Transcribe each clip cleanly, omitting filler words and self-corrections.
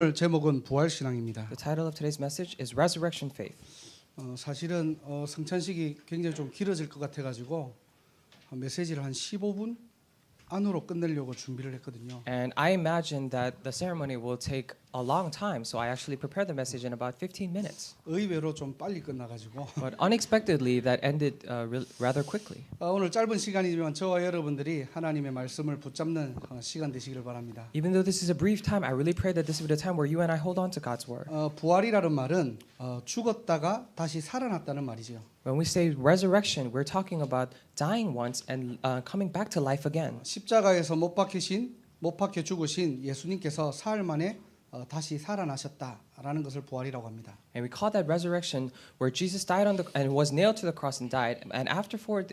오늘 제목은 부활신앙입니다. The title of today's message is Resurrection Faith. 사실은 성찬식이 굉장히 좀 길어질 것 같아가지고 메시지를 한 15분 안으로 끝내려고 준비를 했거든요. And I imagine that the ceremony will take a long time, so I actually prepared the message in about 15 minutes. 의외로 좀 빨리 끝나가지고 But unexpectedly, that ended rather quickly. 오늘 짧은 시간이지만 저와 여러분들이 하나님의 말씀을 붙잡는 시간 되시기를 바랍니다. Even though this is a brief time, I really pray that this will be the time where you and I hold on to God's word. 부활이라는 말은 죽었다가 다시 살아났다는 말이죠. When we say resurrection, we're talking about dying once and coming back to life again. 십자가에서 못 박혀 죽으신 예수님께서 사흘 만에 다시 살아나셨다라는 것을 부활이라고 합니다. And we call that resurrection, where Jesus died and was nailed to the cross and died, and after 4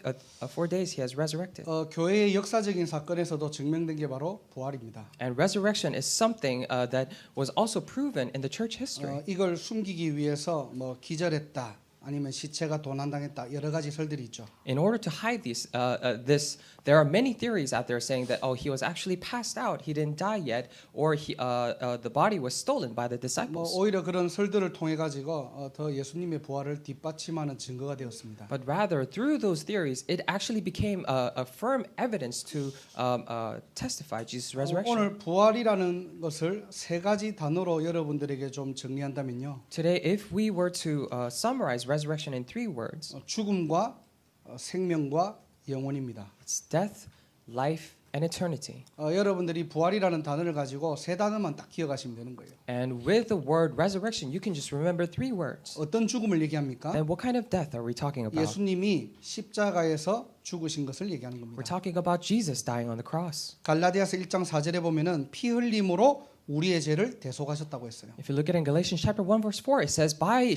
days he has resurrected. 교회의 역사적인 사건에서도 증명된 게 바로 부활입니다. And resurrection is something that was also proven in the church history. 이걸 숨기기 위해서 뭐 기절했다, 아니면 시체가 도난당했다, 여러 가지 설들이 있죠. In order to hide this, there are many theories out there saying that he was actually passed out, he didn't die yet, or the body was stolen by the 뭐 disciples. 오히려 그런 설들을 통해 가지고 더 예수님의 부활을 뒷받침하는 증거가 되었습니다. But rather, through those theories, it actually became a firm evidence to testify Jesus' resurrection. 오늘 부활이라는 것을 세 가지 단어로 여러분들에게 좀 정리한다면요. Today, if we were to summarize resurrection in 3 words, 죽음과 생명과 영혼입니다. it's death, life, and eternity. 여러분들이 부활이라는 단어를 가지고 세 단어만 딱 기억하시면 되는 거예요. And with the word resurrection, you can just remember 3 words. 어떤 죽음을 얘기합니까? Then what kind of death are we talking about? 예수님이 십자가에서 죽으신 것을 얘기하는 겁니다. We're talking about Jesus dying on the cross. 갈라디아서 1장 4절에 보면은 피 흘림으로 우리의 죄를 대속하셨다고 했어요. If you look at in Galatians chapter 1 verse 4, it says, by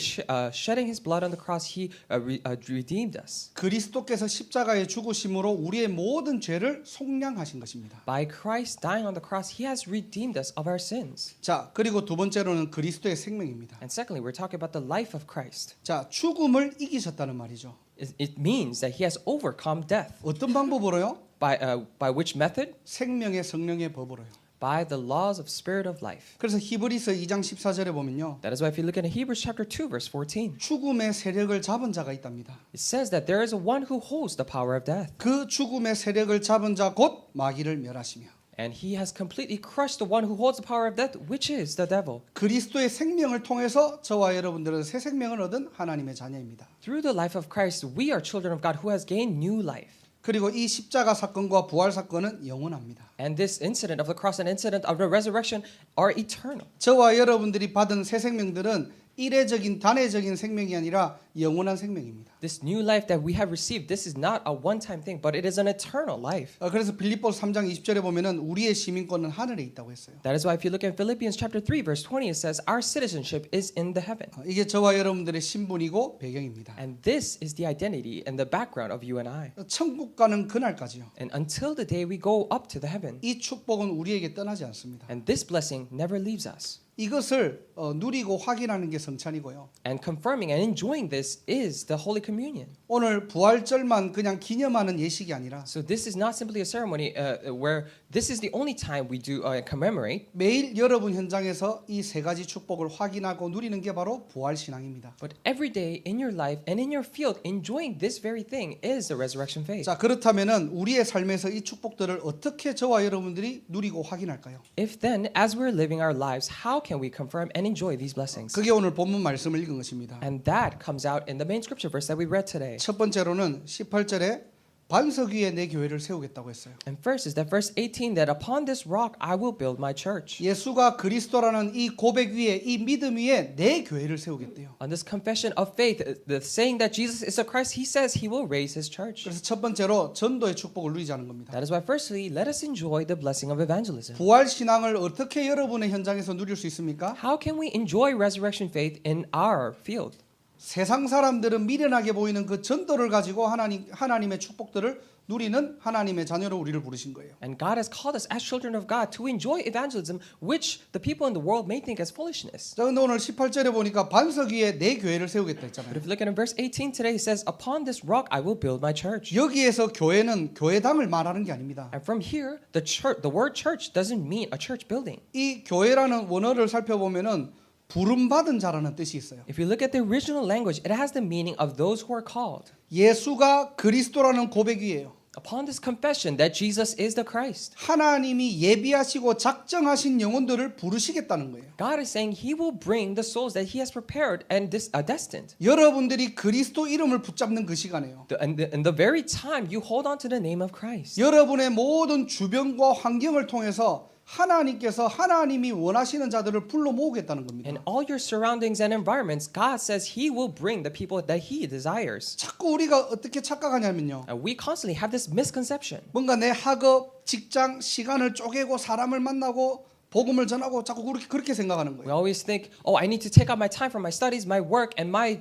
shedding his blood on the cross, he redeemed us. 그리스도께서 십자가에 죽으심으로 우리의 모든 죄를 속량하신 것입니다. By Christ dying on the cross, he has redeemed us of our sins. 자, 그리고 두 번째로는 그리스도의 생명입니다. And secondly, we're talking about the life of Christ. 자, 죽음을 이기셨다는 말이죠. It means that he has overcome death. 어떤 방법으로요? By which method? 생명의 성령의 법으로요. By the laws of spirit of life. 그래서 히브리서 2장 14절에 보면요. That is why if you look at Hebrews chapter 2 verse 14, 죽음의 세력을 잡은 자가 있답니다. it says that there is one who holds the power of death. 그 죽음의 세력을 잡은 자 곧 마귀를 멸하시며 And he has completely crushed the one who holds the power of death, which is the devil. 그리스도의 생명을 통해서 저와 여러분들은 새 생명을 얻은 하나님의 자녀입니다. Through the life of Christ, we are children of God who has gained new life. 그리고 이 십자가 사건과 부활 사건은 영원합니다. And this incident of the cross and incident of the resurrection are eternal. 저와 여러분들이 받은 새 생명들은 이례적인 단회적인 생명이 아니라 영원한 생명입니다. This new life that we have received, this is not a one-time thing, but it is an eternal life. 그래서 빌립보서 3장 20절에 보면은 우리의 시민권은 하늘에 있다고 했어요. That is why if you look at Philippians chapter 3 verse 20, it says our citizenship is in the heaven. 이게 저와 여러분들의 신분이고 배경입니다. And this is the identity and the background of you and I. 천국 가는 그날까지요. And until the day we go up to the heaven. 이 축복은 우리에게 떠나지 않습니다. And this blessing never leaves us. 이것을 누리고 확인하는 게 성찬이고요. And confirming and enjoying this is the Holy Communion. 오늘 부활절만 그냥 기념하는 예식이 아니라 So this is not simply a ceremony where this is the only time we do commemorate. 매일 여러분 현장에서 이 세 가지 축복을 확인하고 누리는 게 바로 부활 신앙입니다. But every day in your life and in your field, enjoying this very thing is the resurrection faith. 자, 그렇다면은 우리의 삶에서 이 축복들을 어떻게 저와 여러분들이 누리고 확인할까요? If then, as we're living our lives, how can we confirm and enjoy these blessings? 그게 오늘 본문 말씀을 읽은 것입니다. And that comes out in the main scripture verse that we read today. 첫 번째로는 18절에 반석 위에 내 교회를 세우겠다고 했어요. And first is that verse 18 that upon this rock I will build my church. 예수가 그리스도라는 이 고백 위에 이 믿음 위에 내 교회를 세우겠대요. On this confession of faith, the saying that Jesus is the Christ, he says he will raise his church. 그래서 첫 번째로 전도의 축복을 누리자는 겁니다. That is why firstly, let us enjoy the blessing of evangelism. 부활 신앙을 어떻게 여러분의 현장에서 누릴 수 있습니까? How can we enjoy resurrection faith in our field? 세상 사람들은 미련하게 보이는 그 전도를 가지고 하나님의 축복들을 누리는 하나님의 자녀로 우리를 부르신 거예요. And God has called us as children of God to enjoy evangelism, which the people in the world may think as foolishness. 자, 근데 오늘 18절에 보니까 반석 위에 내 교회를 세우겠다 But 했잖아요. if you look at in verse 18 today, it says, "Upon this rock I will build my church." 여기에서 교회는 교회당을 말하는 게 아닙니다. And from here, the word church doesn't mean a church building. 이 교회라는 원어를 살펴보면은 부름받은 자라는 뜻이 있어요. If you look at the original language, it has the meaning of those who are called. 예수가 그리스도라는 고백이에요. Upon this confession that Jesus is the Christ, 하나님이 예비하시고 작정하신 영혼들을 부르시겠다는 거예요. God is saying He will bring the souls that He has prepared and destined. 여러분들이 그리스도 이름을 붙잡는 그 시간에요. In the very time you hold on to the name of Christ, 여러분의 모든 주변과 환경을 통해서 하나님께서 하나님이 원하시는 자들을 불러 모으겠다는 겁니다. in all your surroundings and environments, God says He will bring the people that He desires. 자꾸 우리가 어떻게 착각하냐면요. And we constantly have this misconception. 뭔가 내 학업, 직장, 시간을 쪼개고 사람을 만나고 복음을 전하고 자꾸 그렇게 생각하는 We 거예요. always think, oh, I need to take out my time from my studies, my work, and my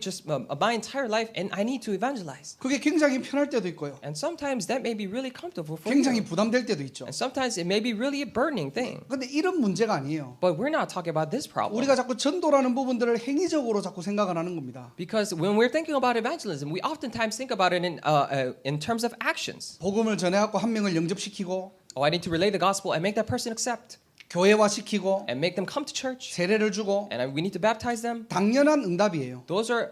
entire life, and I need to evangelize. 그게 굉장히 편할 때도 있고요. And sometimes that may be really comfortable for 굉장히 you. 부담될 때도 있죠. And sometimes it may be really a burdening thing. 근데 이런 문제가 아니에요. But we're not talking about this problem. 우리가 자꾸 전도라는 부분들을 행위적으로 자꾸 생각을 하는 겁니다. Because when we're thinking about evangelism, we oftentimes think about it in terms of actions. 복음을 전해갖고 한 명을 영접시키고 Oh, I need to relay the gospel and make that person accept 교회화시키고 and make them come to church. 세례를 주고 And we need to baptize them. 당연한 응답이에요. Those are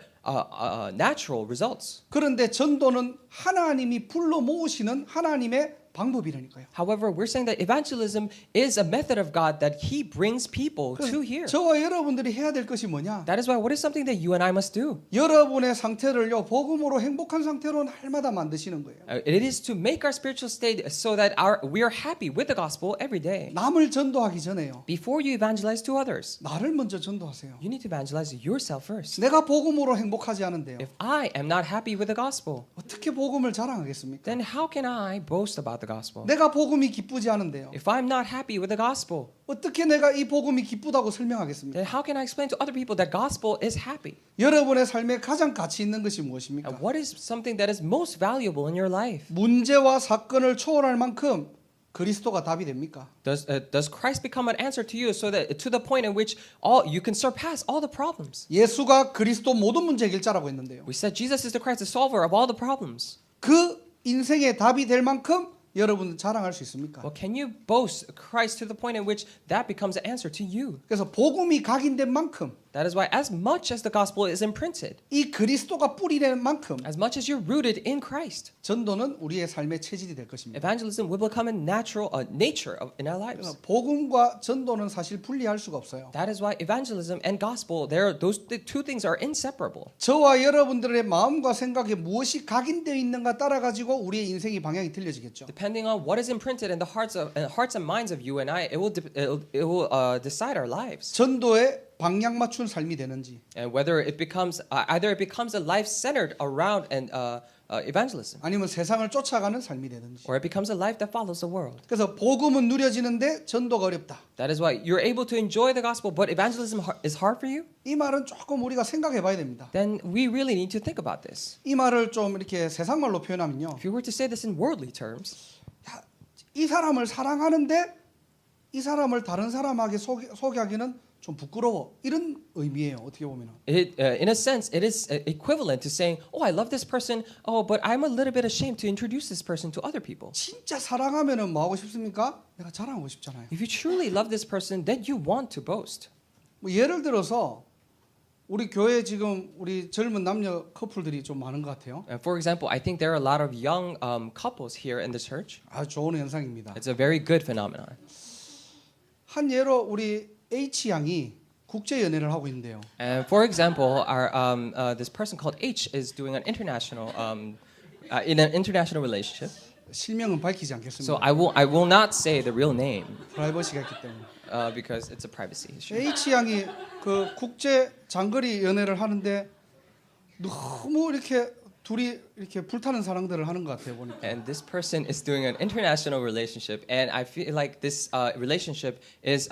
natural results. 그런데 전도는 하나님이 불러 모으시는 하나님의 방법이라니까요. However, we're saying that evangelism is a method of God that He brings people to here. 저와 여러분들이 해야 될 것이 뭐냐? That is why what is something that you and I must do? 여러분의 상태를요 복음으로 행복한 상태로 날마다 만드시는 거예요. It is to make our spiritual state so that we are happy with the gospel every day. 남을 전도하기 전에요. Before you evangelize to others, 나를 먼저 전도하세요. you need to evangelize yourself first. 내가 복음으로 행복하지 않은데요. If I am not happy with the gospel, 어떻게 복음을 자랑하겠습니까? then how can I boast about the gospel? 내가 복음이 기쁘지 않은데요. If I'm not happy with the gospel, 어떻게 내가 이 복음이 기쁘다고 설명하겠습니까? then how can I explain to other people that gospel is happy? 여러분의 삶에 가장 가치 있는 것이 무엇입니까? And what is something that is most valuable in your life? 문제와 사건을 초월할 만큼 그리스도가 답이 됩니까? Does Christ become an answer to you so that to the point in which you can surpass all the problems? 예수가 그리스도 모든 문제 해결자라고 했는데요. We said Jesus is the Christ, the solver of all the problems. 그 인생의 답이 될 만큼 여러분 자랑할 수 있습니까? Well, can you boast Christ to the point in which that becomes an answer to you? 그래서 복음이 각인된 만큼 That is why as much as the gospel is imprinted, 이 그리스도가 뿌리된 만큼 as much as you're rooted in Christ, 전도는 우리의 삶의 체질이 될 것입니다. evangelism will become a natural nature in our lives. 그래서 복음과 전도는 사실 분리할 수가 없어요. That is why evangelism and gospel, the two things are inseparable. 저와 여러분들의 마음과 생각에 무엇이 각인되어 있는가 따라 가지고 우리의 인생의 방향이 틀려지겠죠. Depending on what is imprinted in the hearts and minds of you and I, it will decide our lives. 전도에 방향 맞춘 삶이 되는지 And whether it becomes either it becomes a life centered around evangelism, 아니면 세상을 쫓아가는 삶이 되는지. or it becomes a life that follows the world. 그래서 복음은 누려지는데 전도가 어렵다. That is why you're able to enjoy the gospel, but evangelism is hard for you. 이 말은 조금 우리가 생각해 봐야 됩니다. Then we really need to think about this. 이 말을 좀 이렇게 세상말로 표현하면요. If you were to say this in worldly terms, 야, 이 사람을 사랑하는데 이 사람을 다른 사람에게 소개하기는 좀 부끄러워. 이런 의미예요. 어떻게 보면은. in a sense, it is equivalent to saying, "Oh, I love this person. Oh, but I'm a little bit ashamed to introduce this person to other people." 진짜 사랑하면은 뭐 하고 싶습니까? 내가 자랑하고 싶잖아요. If you truly love this person, then you want to boast. 뭐 예를 들어서 우리 교회 지금 우리 젊은 남녀 커플들이 좀 많은 것 같아요. For example, I think there are a lot of young couples here in the church. 아주 좋은 현상입니다. It's a very good phenomenon. 한 예로 우리 H 양이 국제 연애를 하고 있는데요. And for example, this person called H is doing an international in an international relationship. 실명은 밝히지 So 않겠습니다. I will not say the real name 프라이버시가 있기 때문에. because it's a privacy issue. H 양이 그 국제 장거리 연애를 하는데 너무 이렇게 둘이 이렇게 불타는 사랑들을 하는 것 같아요 보니까. And this person is doing an international relationship, and I feel like this relationship is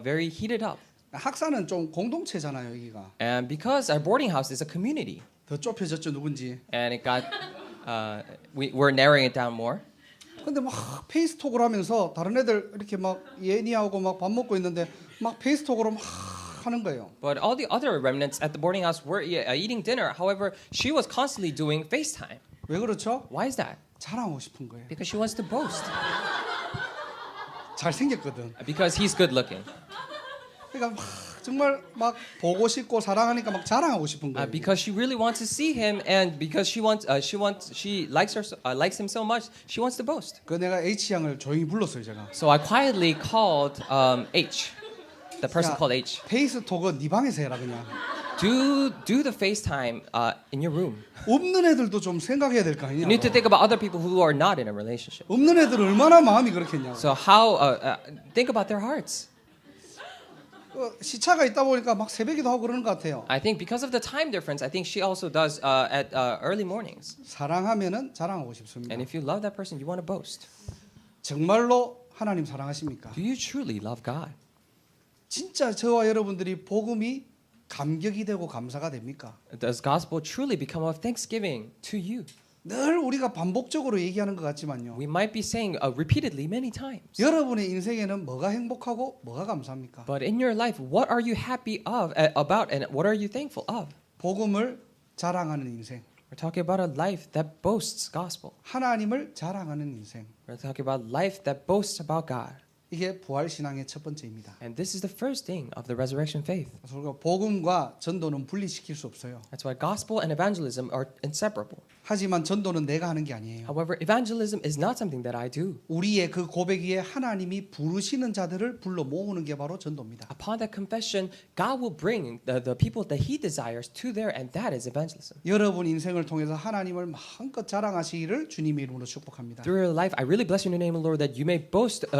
very heated up. 학사는 좀 공동체잖아요, 여기가. And because our boarding house is a community, 더 좁혀졌죠, 누군지. and it got, we're narrowing it down more. 근데 막 페이스톡을 하면서 다른 애들 이렇게 막 예니하고 막 밥 먹고 있는데 막 페이스톡으로 막 하는 거예요. But all the other remnants at the boarding house were eating dinner. However, she was constantly doing FaceTime. 왜 그렇죠? Why is that? 자랑하고 싶은 거예요. Because she wants to boast. 잘 생겼거든. Because he's good looking. 그러니까 막 정말 막 보고 싶고 사랑하니까 막 자랑하고 싶은 거예요. Because she really wants to see him, and because she likes him so much, she wants to boast. 그 내가 H 양을 조용히 불렀어요, 제가. So I quietly called H, the person 야, called H. 페이스톡은 네 방에서 해라 그냥. Do the FaceTime in your room. 없는 애들도 좀 생각해야 될 거 아니냐. You need to think about other people who are not in a relationship. 없는 애들 얼마나 마음이 그렇겠냐고. So how think about their hearts. 시차가 있다 보니까 막 새벽에도 하고 그러는 것 같아요. I think because of the time difference, I think she also does at early mornings. 사랑하면은 자랑하고 싶습니다. And if you love that person, you want to boast. 정말로 하나님 사랑하십니까? Do you truly love God? 진짜 저와 여러분들이 복음이 감격이 되고 감사가 됩니까? Does gospel truly become a thanksgiving to you? 늘 우리가 반복적으로 얘기하는 것 같지만요. We might be saying repeatedly many times. 여러분의 인생에는 뭐가 행복하고 뭐가 감사합니까? But in your life, what are you happy about, and what are you thankful of? 복음을 자랑하는 인생, We're talking about a life that boasts gospel. 하나님을 자랑하는 인생. We're talking about life that boasts about God. 이게 부활 신앙의 첫 번째입니다. And this is the first thing of the resurrection faith. 그래서 우리가 복음과 전도는 분리시킬 수 없어요. That's why gospel and evangelism are inseparable. 하지만 전도는 내가 하는 게 아니에요. However, evangelism is not something that I do. 우리의 그 고백 위에 하나님이 부르시는 자들을 불러 모으는 게 바로 전도입니다. Upon that confession, God will bring the people that He desires to there, and that is evangelism. 여러분 인생을 통해서 하나님을 마음껏 자랑하시기를 주님의 이름으로 축복합니다. Through your life, I really bless you in the name of the Lord that you may boast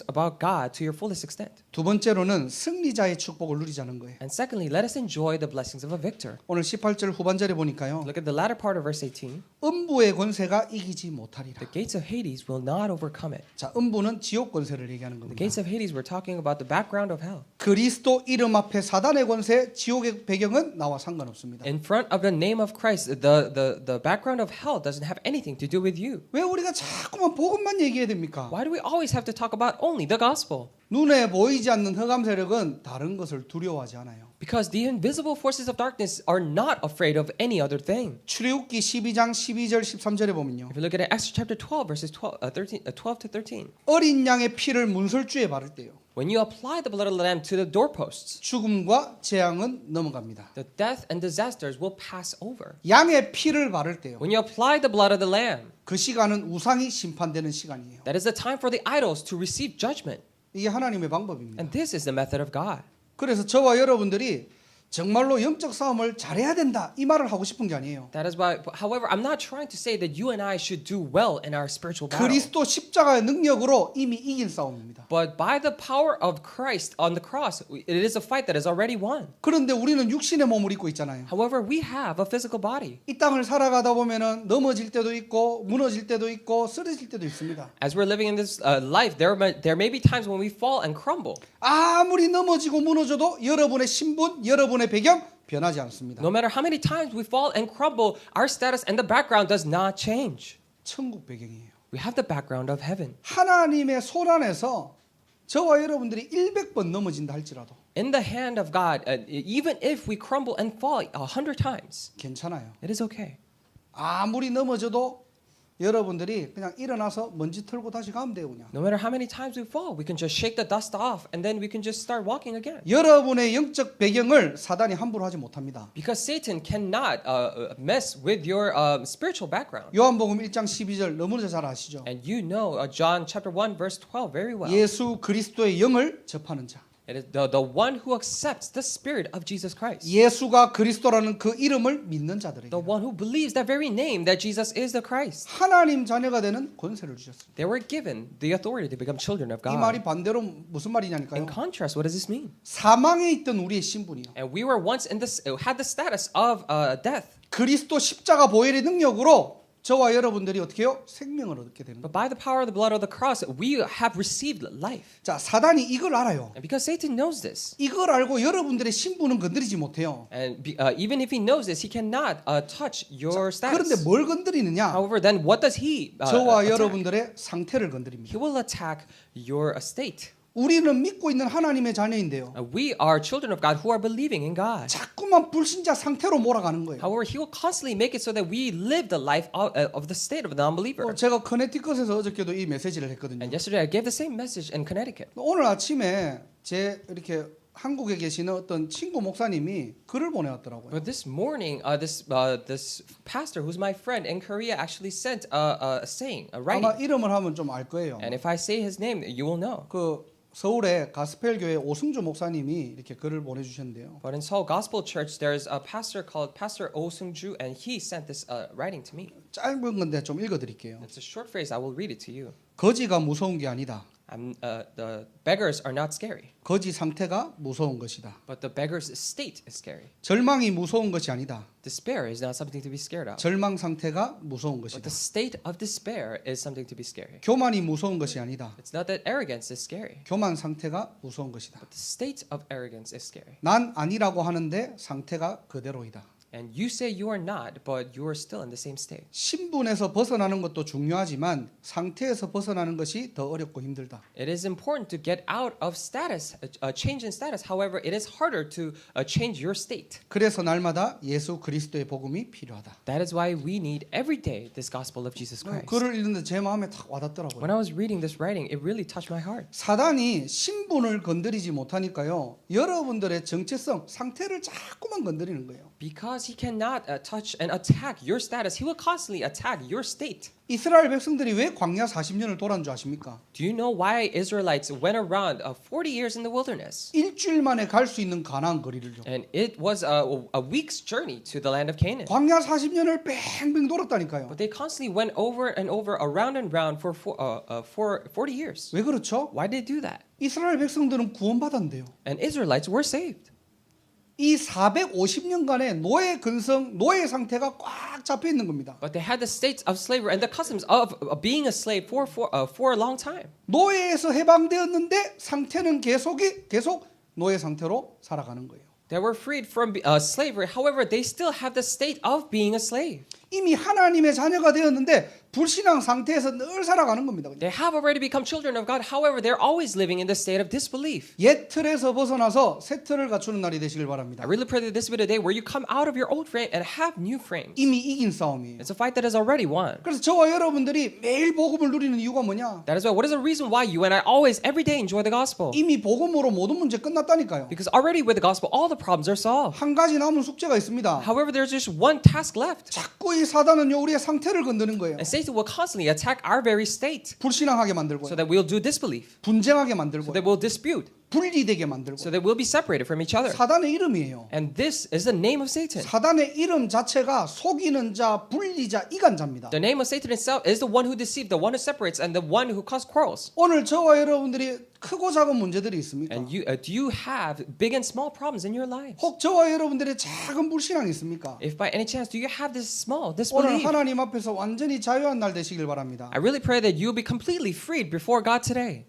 about God to your fullest extent. 두 번째로는 승리자의 축복을 누리자는 거예요. And secondly, let us enjoy the blessings of a victor. 오늘 18절 후반절에 보니까요. Look at the latter part of verse 18. 음부의 권세가 이기지 못하리라. The gates of Hades will not overcome it. 자, 음부는 지옥 권세를 얘기하는 The 겁니다. gates of Hades, we're talking about the background of hell. 그리스도 이름 앞에 사단의 권세, 지옥의 배경은 나와 상관없습니다. In front of the name of Christ, the background of hell doesn't have anything to do with you. 왜 우리가 자꾸만 복음만 얘기해야 됩니까? Why do we always have to talk about only the gospel? 눈에 보이지 않는 흑암 세력은 다른 것을 두려워하지 않아요. Because the invisible forces of darkness are not afraid of any other thing. 출애굽기 12장 12절 13절에 보면요. If you look at Exodus chapter 12, verses 12 to 13. 어린 양의 피를 문설주에 바를 때요. When you apply the blood of the lamb to the doorposts, 죽음과 재앙은 넘어갑니다. the death and disasters will pass over. 양의 피를 바를 때요. When you apply the blood of the lamb, 그 시간은 우상이 심판되는 시간이에요. that is the time for the idols to receive judgment. 이게 하나님의 방법입니다. And this is the method of God. 그래서 저와 여러분들이 정말로 영적 싸움을 잘해야 된다 이 말을 하고 싶은 게 아니에요. That is why, however, I'm not trying to say that you and I should do well in our spiritual battle. 그리스도 십자가의 능력으로 이미 이긴 싸움입니다. But by the power of Christ on the cross, it is a fight that is already won. 그런데 우리는 육신의 몸을 입고 있잖아요. However, we have a physical body. 이 땅을 살아가다 보면은 넘어질 때도 있고 무너질 때도 있고 쓰러질 때도 있습니다. As we're living in this life, there may be times when we fall and crumble. 아무리 넘어지고 무너져도 여러분의 신분, 여러분의 배경 변하지 않습니다. No matter how many times we fall and crumble, our status and the background does not change. 천국 배경이에요. We have the background of heaven. 하나님의 손 안에서 저와 여러분들이 100번 넘어진다 할지라도 In the hand of God, even if we crumble and fall 100 times, 괜찮아요. it is okay. 아무리 넘어져도 여러분들이 그냥 일어나서 먼지 털고 다시 가면 돼요 그냥. No matter how many times we fall, we can just shake the dust off and then we can just start walking again. 여러분의 영적 배경을 사단이 함부로 하지 못합니다. Because Satan cannot mess with your spiritual background. 요한복음 1장 12절 너무나 잘 아시죠? And you know John chapter 1 verse 12 very well. 예수 그리스도의 영을 접하는 자. It is the one who accepts the spirit of Jesus Christ. 예수가 그리스도라는 그 이름을 믿는 자들에게 The one who believes that very name that Jesus is the Christ. 하나님 자녀가 되는 권세를 주셨습니다. They were given the authority to become children of 이 말이 God. 반대로 무슨 말이냐니까요? In contrast, what does this mean? 사망에 있던 우리의 신분이요. And we were once had the status of death. 그리스도 십자가 보혈의 능력으로 저와 여러분들이 어떻게 해요? 생명을 얻게 되는 거예요. But by the power of the blood of the cross, we have received life. 자, 사단이 이걸 알아요. And because Satan knows this, 이걸 알고 여러분들의 신분은 건드리지 못해요. and even if he knows this, he cannot touch your 그런데 status. 뭘 건드리느냐? However, then what does he 저와 attack? 여러분들의 상태를 건드립니다. He will attack your state. 우리는 믿고 있는 하나님의 자녀인데요. We are children of God who are believing in God. 자꾸만 불신자 상태로 몰아가는 거예요. However, he will constantly make it so that we live the life of the state of the non-believer. 제가 커네티컷에서 어저께도 이 메시지를 했거든요. And yesterday I gave the same message in Connecticut. 오늘 아침에 제 이렇게 한국에 계시는 어떤 친구 목사님이 글을 보내왔더라고요. But this morning, this pastor, who's my friend in Korea, actually sent a saying, a writing. 아마 이름을 하면 좀 알 거예요. And if I say his name, you will know. 그 서울의 가스펠 교회 오승주 목사님이 이렇게 글을 보내주셨는데요. But in Seoul Gospel Church, there's a pastor called Pastor Oh Seung-ju, and he sent this writing to me. 짧은 건데 좀 읽어드릴게요. It's a short phrase. I will read it to you. 거지가 무서운 게 아니다. The beggars are not scary, 거지 상태가 무서운 것이다. but the beggar's state is scary. 절망이 무서운 것이 아니다. Despair is not something to be scared of, 절망 상태가 무서운 but 것이다. the state of despair is something to be scary. 교만이 무서운 것이 아니다. It's not that arrogance is scary, 교만 상태가 무서운 것이다. but the state of arrogance is scary. 난 아니라고 하는데 상태가 그대로이다. And you say you are not, but you are still in the same state. 신분에서 벗어나는 것도 중요하지만 상태에서 벗어나는 것이 더 어렵고 힘들다. It is important to get out of status, a change in status. However, it is harder to change your state. 그래서 날마다 예수 그리스도의 복음이 필요하다. That is why we need every day this gospel of Jesus Christ. 글을 읽는데 제 마음에 탁 와닿더라고요. When I was reading this writing, it really touched my heart. 사단이 신분을 건드리지 못하니까요. 여러분들의 정체성, 상태를 자꾸만 건드리는 거예요. Because he cannot touch and attack your status, he will constantly attack your state. 이스라엘 백성들이 왜 광야 40년을 돌아온 줄 아십니까? Do you know why Israelites went around 40 years in the wilderness? 일주일 만에 갈 수 있는 가나안 거리를요. And it was a week's journey to the land of Canaan. 광야 40년을 뺑뺑 돌았다니까요. But they constantly went over and over, around and round for 40 years. 왜 그렇죠? Why did they do that? 이스라엘 백성들은 구원받았는데요. And Israelites were saved. 이 450년간의 노예 근성, 노예 상태가 꽉 잡혀 있는 겁니다. But they had the states of slavery and the customs of being a slave for a long time. 노예에서 해방되었는데 상태는 계속 노예 상태로 살아가는 거예요. They were freed from slavery. However, they still have the state of being a slave. 이미 하나님의 자녀가 되었는데 불신앙 상태에서 늘 살아가는 겁니다. They have already become children of God. However, they're always living in the state of disbelief. 옛 틀에서 벗어나서 새 틀을 갖추는 날이 되시길 바랍니다. I really pray that this will be a day where you come out of your old frame and have new frames. 이미 이긴 싸움이에요. It's a fight that is already won. 그래서 저와 여러분들이 매일 복음을 누리는 이유가 뭐냐? That is why. What is the reason why you and I always, every day, enjoy the gospel? 이미 복음으로 모든 문제 끝났다니까요. Because already with the gospel, all the problems are solved. 한 가지 남은 숙제가 있습니다. However, there's just one task left. 자꾸 이 사단은요 우리의 상태를 건드는 거예요. And Satan will constantly attack our very state 불신앙하게 so 만들고요. that we'll do disbelief, 분쟁하게 so 만들고요. that we'll dispute, 분리되게 만들고. so that we'll be separated from each other. 사단의 이름이에요. And this is the name of Satan. 사단의 이름 자체가 속이는 자, 분리자, 이간자입니다. The name of Satan itself is the one who deceives, the one who separates, and the one who causes quarrels. 오늘 저와 여러분들이 크고 작은 문제들이 있습니까? And do you have big and small problems in your lives? 혹 저와 여러분들의 작은 불신앙이 있습니까? If by any chance do you have this small 오늘 disbelief? 하나님 앞에서 완전히 자유한 날 되시길 바랍니다. I really pray that you'll be completely freed before God today.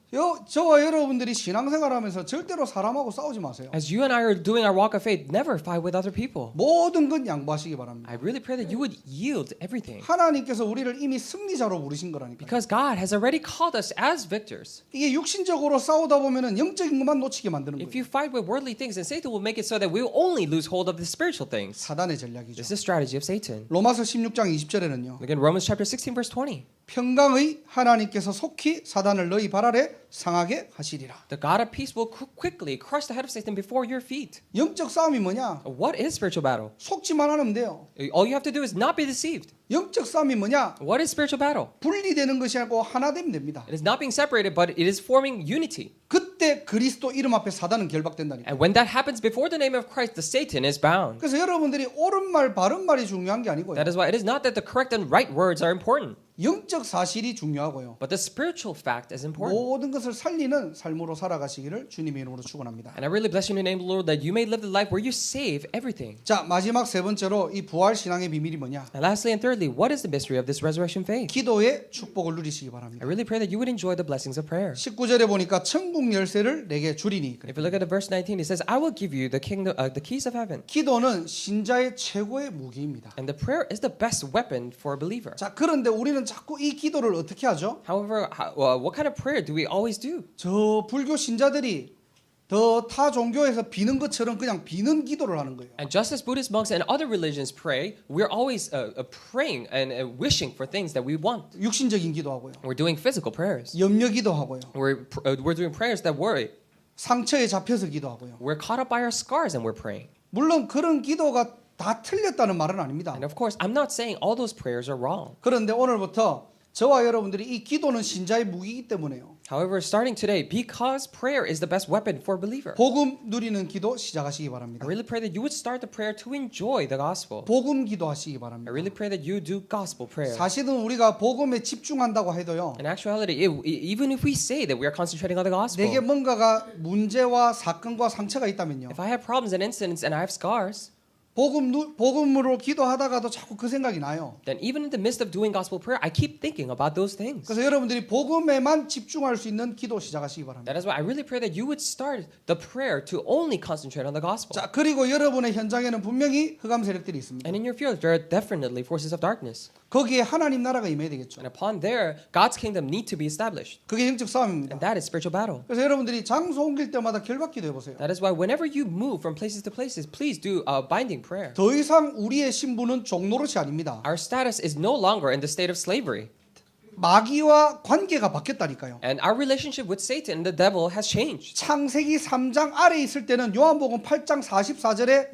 저와 여러분들이 신앙생활하면서 절대로 사람하고 싸우지 마세요. As you and I are doing our walk of faith, never fight with other people. 모든 건 양보하시기 바랍니다. I really pray that you would yield everything. 하나님께서 우리를 이미 승리자로 부르신 거라니까요. Because God has already called us as victors. 이게 육신적으로 싸우다 보면은 영적인 것만 놓치게 만드는 If 거예요. you fight with worldly things, then Satan will make it so that we will only lose hold of the spiritual things. 사단의 전략이죠. This is the strategy of Satan. 로마서 16장 20절에는요. Again, Romans chapter 16, verse 20. 평강의 하나님께서 속히 사단을 너희 발 아래 상하게 하시리라. The God of peace will quickly crush the head of Satan before your feet. 영적 싸움이 뭐냐? What is spiritual battle? 속지만 않으면 돼요. All you have to do is not be deceived. 영적 싸움이 뭐냐? What is spiritual battle? 분리되는 것이 아니고 하나 되면 됩니다. It is not being separated, but it is forming unity. 그때 그리스도 이름 앞에 사단은 결박된다니까. And when that happens before the name of Christ, the Satan is bound. 그래서 여러분들이 옳은 말, 바른 말이 중요한 게 아니고요. That is why it is not that the correct and right words are important. 영적 사실이 중요하고요. But the spiritual fact is important. 모든 것을 살리는 삶으로 살아가시기를 주님의 이름으로 축원합니다. And I really bless you in the name of the Lord that you may live the life where you save everything. 자, 마지막 세 번째로 이 부활 신앙의 비밀이 뭐냐? And lastly and thirdly, what is the mystery of this resurrection faith? 기도의 축복을 누리시기 I 바랍니다. really pray that you would enjoy the blessings of prayer. 19절에 보니까 천국 열쇠를 내게 주리니. If you look at the verse 19, it says, I will give you the keys of heaven. 기도는 신자의 최고의 무기입니다. And the prayer is the best weapon for a believer. 자, 그런데 우리는 자꾸 이 기도를 어떻게 하죠? However, what kind of prayer do we always do? 저 불교 신자들이 더 타 종교에서 비는 것처럼 그냥 비는 기도를 하는 거예요. And just as Buddhist monks and other religions pray, we're always praying and wishing for things that we want. 육신적인 기도하고요. We're doing physical prayers. 염려 기도하고요. We're doing prayers that worry. 상처에 잡혀서 기도하고요. We're caught up by our scars and we're praying. 물론 그런 기도가 다 틀렸다는 말은 아닙니다. And of course, I'm not saying all those prayers are wrong. 그런데 오늘부터 저와 여러분들이 이 기도는 신자의 무기이기 때문에요. However, starting today, because prayer is the best weapon for a believer, 복음 누리는 기도 시작하시기 I 바랍니다. really pray that you would start the prayer to enjoy the gospel. 복음 기도하시기 I 바랍니다. really pray that you do gospel prayer. 사실은 우리가 복음에 집중한다고 해도요. In actuality, even if we say that we are concentrating on the gospel, 내게 뭔가가 문제와 사건과 상처가 있다면요. if I have problems and incidents and I have scars, 복음으로 기도하다가도 자꾸 그 생각이 나요. then even in the midst of doing gospel prayer, I keep thinking about those things. 그래서 여러분들이 복음에만 집중할 수 있는 기도 시작하시기 바랍니다. That is why I really pray that you would start the prayer to only concentrate on the gospel. 자, 그리고 여러분의 현장에는 분명히 흑암 세력들이 있습니다. And in your field, there are definitely forces of darkness. 거기에 하나님 나라가 임해야 되겠죠. And upon there, God's kingdom need to be established. 그게 영적 싸움입니다. And that is spiritual battle. 그래서 여러분들이 장소 옮길 때마다 결박기도 해보세요. That is why whenever you move from places to places, please do binding prayer. 더 이상 우리의 신분은 종노릇이 아닙니다. Our status is no longer in the state of slavery. 마귀와 관계가 바뀌었다니까요. And our relationship with Satan, the devil, has changed. 창세기 3장 아래 있을 때는 요한복음 8장 44절에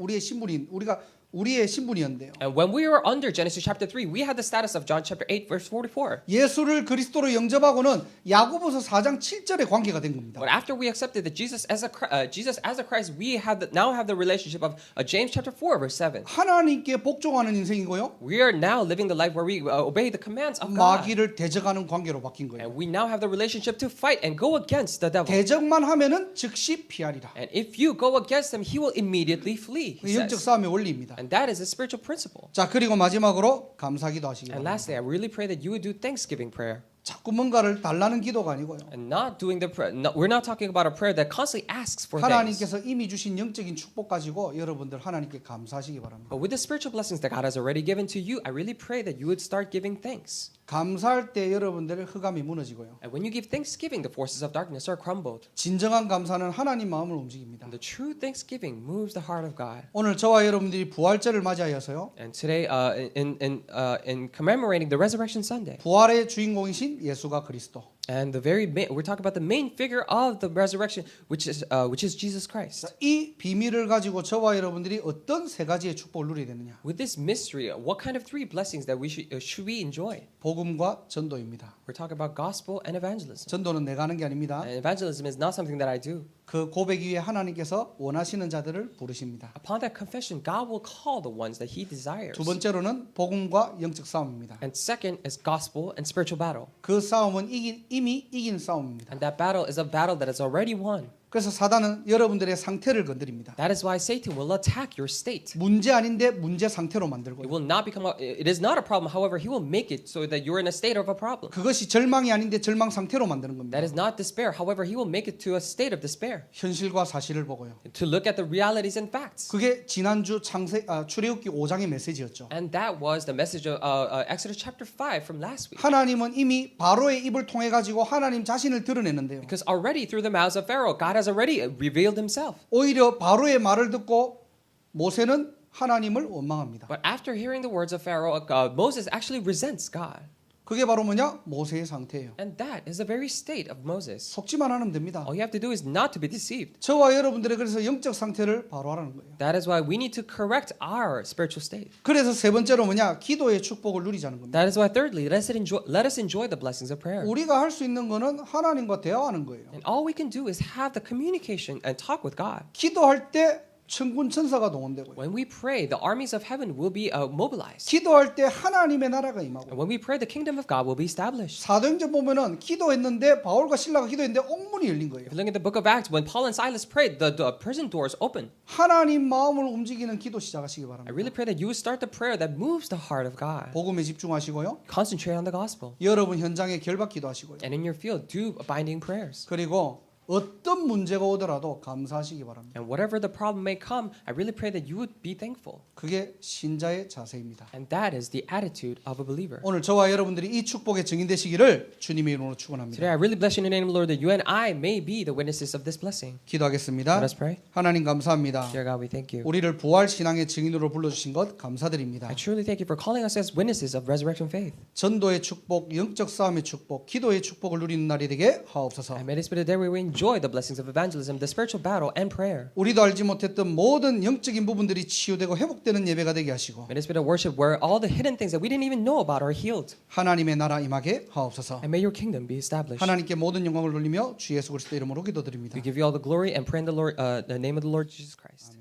우리의 신분이었는데요. And when we were under Genesis chapter 3, we had the status of John chapter 8 verse 44. 예수를 그리스도로 영접하고는 야고보서 4장 7절에 관계가 된 겁니다. But after we accepted that Jesus as a Christ, we now have the relationship of James chapter 4 verse 7. 하나님께 복종하는 인생이고요. We are now living the life where we obey the commands of God. 마귀를 대적하는 관계로 바뀐 거예요. And we now have the relationship to fight and go against the devil. 대적만 하면은 즉시 피하리라. And if you go against him, he will immediately flee. He 영적 says. 싸움의 원리입니다. And that is a spiritual principle. 자, 그리고 마지막으로 감사기도 하시기 And 바랍니다. lastly, I really pray that you would do thanksgiving prayer. 자꾸 뭔가를 달라는 기도가 아니고요. And not doing the prayer. We're not talking about a prayer that constantly asks for things. 하나님께서 이미 주신 영적인 축복 가지고 여러분들 하나님께 감사하시기 바랍니다. But with the spiritual blessings that God has already given to you, I really pray that you would start giving thanks. 감사할 때 여러분들의 흑암이 무너지고요. And when you give thanksgiving, the forces of darkness are crumbled. 진정한 감사는 하나님 마음을 움직입니다. And the true thanksgiving moves the heart of God. 오늘 저와 여러분들이 부활절을 맞이하여서요. And today, in commemorating the Resurrection Sunday, 부활의 주인공이신 예수가 그리스도. and we're talking about the main figure of the resurrection, which is Jesus Christ. 자, 이 비밀을 가지고 저와 여러분들이 어떤 세 가지의 축복을 누리게 되느냐? With this mystery, what kind of three blessings that we should we enjoy? 복음과 전도입니다. We're talking about gospel and evangelism. 전도는 내가 하는 게 아닙니다. And evangelism is not something that I do. 그 고백 위에 하나님께서 원하시는 자들을 부르십니다. Upon that confession, God will call the ones that He desires. 두 번째로는 복음과 영적 싸움입니다. And second is gospel and spiritual battle. 그 싸움은 이미 이긴 싸움입니다. And that battle is a battle that is already won. 그래서 사단은 여러분들의 상태를 건드립니다. That is why Satan will attack your state. 문제 아닌데 문제 상태로 It 만들고요. will not become. It is not a problem. However, he will make it so that you're in a state of a problem. 그것이 절망이 아닌데 절망 상태로 만드는 겁니다. That is not despair. However, he will make it to a state of despair. 현실과 사실을 보고요. To look at the realities and facts. 그게 지난주 출애굽기 5장의 메시지였죠. And that was the message of Exodus chapter 5 from last week. 하나님은 이미 바로의 입을 통해 가지고 하나님 자신을 드러내는데요. Because already through the mouths of Pharaoh, God has already revealed himself. 오히려 바로의 말을 듣고 모세는 하나님을 원망합니다. But after hearing the words of Pharaoh, Moses actually resents God. 그게 바로 뭐냐? 모세의 상태예요. And that is the very state of Moses. 속지만 않으면 됩니다. All you have to do is not to be deceived. 저와 여러분들의 그래서 영적 상태를 바로 하라는 거예요. That is why we need to correct our spiritual state. 그래서 세 번째로 뭐냐? 기도의 축복을 누리자는 겁니다. That is why thirdly, let us enjoy the blessings of prayer. 우리가 할 수 있는 거는 하나님과 대화하는 거예요. And all we can do is have the communication and talk with God. 기도할 때 천군 천사가 동원되고요. When we pray, the armies of heaven will be mobilized. 기도할 때 하나님의 나라가 임하고 And when we pray, the kingdom of God will be established. 사도행전 보면은 기도했는데 바울과 실라가 기도했는데 옥문이 열린 거예요. If you look at the book of Acts, when Paul and Silas prayed, the prison doors opened. 하나님 마음을 움직이는 기도 시작하시기 I 바랍니다. really pray that you would start the prayer that moves the heart of God. 복음에 집중하시고요. Concentrate on the gospel. 여러분 현장에 결박 기도하시고요. And in your field, do binding prayers. 그리고 어떤 문제가 오더라도 감사하시기 바랍니다. And whatever the problem may come, I really pray that you would be thankful. 그게 신자의 자세입니다. And that is the attitude of a believer. 오늘 저와 여러분들이 이 축복의 증인되시기를 주님의 이름으로 축원합니다. Today, I really bless you in the name of the Lord that you and I may be the witnesses of this blessing. 기도하겠습니다. Let us pray. 하나님 감사합니다. Dear God, we thank you. 우리를 부활 신앙의 증인으로 불러주신 것 감사드립니다. I truly thank you for calling us as witnesses of resurrection faith. 전도의 축복, 영적 싸움의 축복, 기도의 축복을 누리는 날이 되게 하옵소서. I may this be the day where we enjoy the blessings of evangelism, the spiritual battle, and prayer. 우리도 알지 못했던 모든 영적인 부분들이 치유되고 회복되는 예배가 되게 하시고 May this be the worship where all the hidden things that we didn't even know about are healed. 하나님의 나라 임하게 하옵소서. And may your kingdom be established. 하나님께 모든 영광을 돌리며 주 예수 그리스도 이름으로 기도드립니다. We give you all the glory and pray in the name of the Lord Jesus Christ.